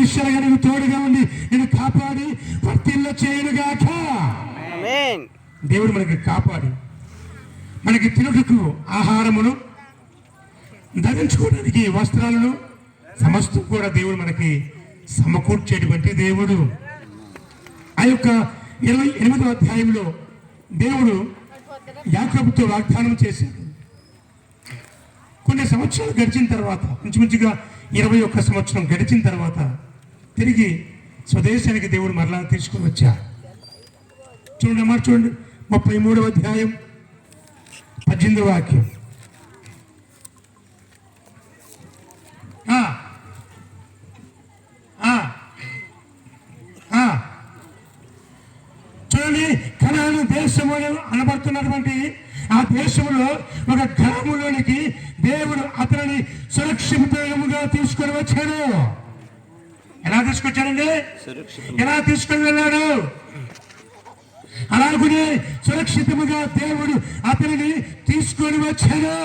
విషయాలు నీకు తోడుగా ఉండి నేను కాపాడి వర్తిల్ల చేయనుగాక. దేవుడు మనకి కాపాడి మనకి తినుటకు ఆహారమును, ధరించుకోవడానికి వస్త్రాలను సమస్తం కూడా దేవుడు మనకి సమకూర్చేటువంటి దేవుడు. ఆ యొక్క 28వ అధ్యాయంలో దేవుడు యాకోబుతో వాగ్దానం చేశాడు. కొన్ని సంవత్సరాలు గడిచిన తర్వాత, ఇంచుమించుగా 21 సంవత్సరం గడిచిన తర్వాత తిరిగి స్వదేశానికి దేవుడు మరలా తీసుకుని వచ్చాడు. చూడండి అమ్మ, చూడండి 33వ అధ్యాయం 18వ వాక్యం. చూడండి, కనాను దేశములు అనబడుతున్నటువంటి ఆ దేశంలో ఒక గ్రామంలోనికి దేవుడు అతనిని సురక్షితంగా తీసుకొని వచ్చాడు. ఎలా తీసుకొచ్చాడండి? ఎలా తీసుకొని వెళ్ళాడు? అలాగనే సురక్షితముగా దేవుడు అతనిని తీసుకొని వచ్చాడు.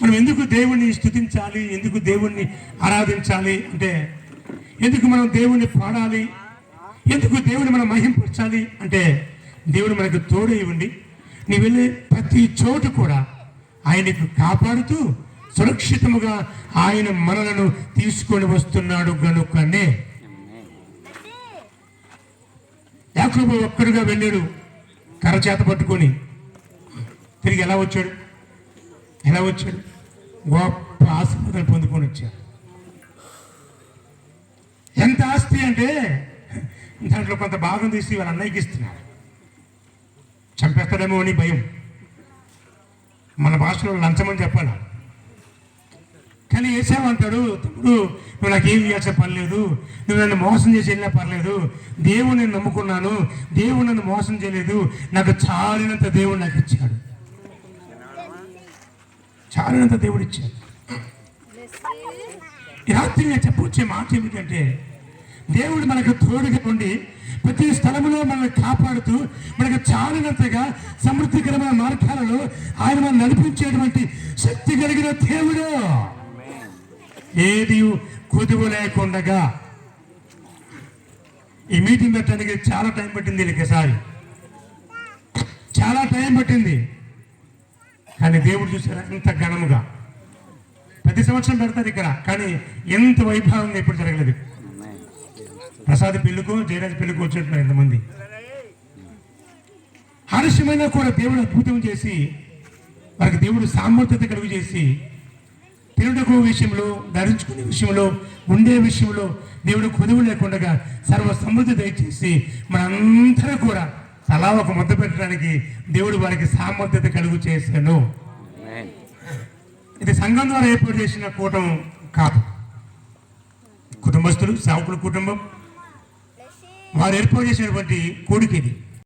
మనం ఎందుకు దేవుణ్ణి స్తుతించాలి, ఎందుకు దేవుణ్ణి ఆరాధించాలి అంటే, ఎందుకు మనం దేవుణ్ణి పాడాలి, ఎందుకు దేవుని మనం మహింపరచాలి అంటే, దేవుడు మనకు తోడై ఉండి నీ వెళ్ళే ప్రతి చోటు కూడా ఆయనకు కాపాడుతూ సురక్షితముగా ఆయన మనలను తీసుకొని వస్తున్నాడు గనుకనే. యాకోబు ఒక్కడుగా వెళ్ళాడు కర్రచేత పట్టుకొని. తిరిగి ఎలా వచ్చాడు? గొప్ప ఆశీర్వాదాలు పొందుకొని వచ్చాడు. ఎంత ఆస్తి అంటే దాంట్లో కొంత భాగం తీసి వాళ్ళ అన్నయ్యకి ఇస్తున్నాడు. చంపేస్తాడేమో అని భయం. మన భాషలో లంచమని చెప్పాలి. కానీ ఏసావంటాడు, తమ్ముడు నువ్వు నాకేం చేయాల్సిన పర్లేదు, నువ్వు నన్ను మోసం చేసి వెళ్ళినా పర్లేదు, దేవుని నేను నమ్ముకున్నాను, దేవుడు నన్ను మోసం చేయలేదు, నాకు చాలినంత దేవుడు నాకు ఇచ్చాడు. చాలినంత దేవుడు ఇచ్చాడు. ఈ రాత్రి నేను చెప్పొచ్చే మాట ఏమిటంటే, దేవుడు మనకు తోడుగా ఉండి ప్రతి స్థలంలో మనల్ని కాపాడుతూ మనకు చాలినంతగా సమృద్ధికరమైన మార్గాలలో ఆయన మనం నడిపించేటువంటి శక్తి కలిగిన దేవుడు. ఏది కుదువు లేకుండా ఈ మీటింగ్ పెట్టడానికి చాలా టైం పట్టింది. వీళ్ళకిసారి చాలా టైం పట్టింది. కానీ దేవుడు చూసారా ఎంత ఘనముగా. ప్రతి సంవత్సరం పెడతారు ఇక్కడ, కానీ ఎంత వైభవంగా ఎప్పుడు జరగలేదు. ప్రసాద్ పెళ్ళికో జయరాజ్ పెళ్ళికో వచ్చినట్టున్నారు ఎంతమంది. ఆలస్యమైనా కూడా దేవుడు అద్భుతం చేసి వారికి దేవుడు సామర్థ్యత కలుగు చేసి తిరుడకు విషయంలో, ధరించుకునే విషయంలో, ఉండే విషయంలో దేవుడు కొదువు లేకుండా సర్వ సమృద్ధి దయచేసి మనందరూ కూడా తలా ఒక ముద్ద పెట్టడానికి దేవుడు వారికి సామర్థ్యత కలుగు చేశాను. ఇది సంఘం ద్వారా ఏర్పాటు చేసిన కూటం కాదు. కుటుంబస్తులు, సేవకుల కుటుంబం వారు ఏర్పాటు చేసినటువంటి కోడికి ఇది.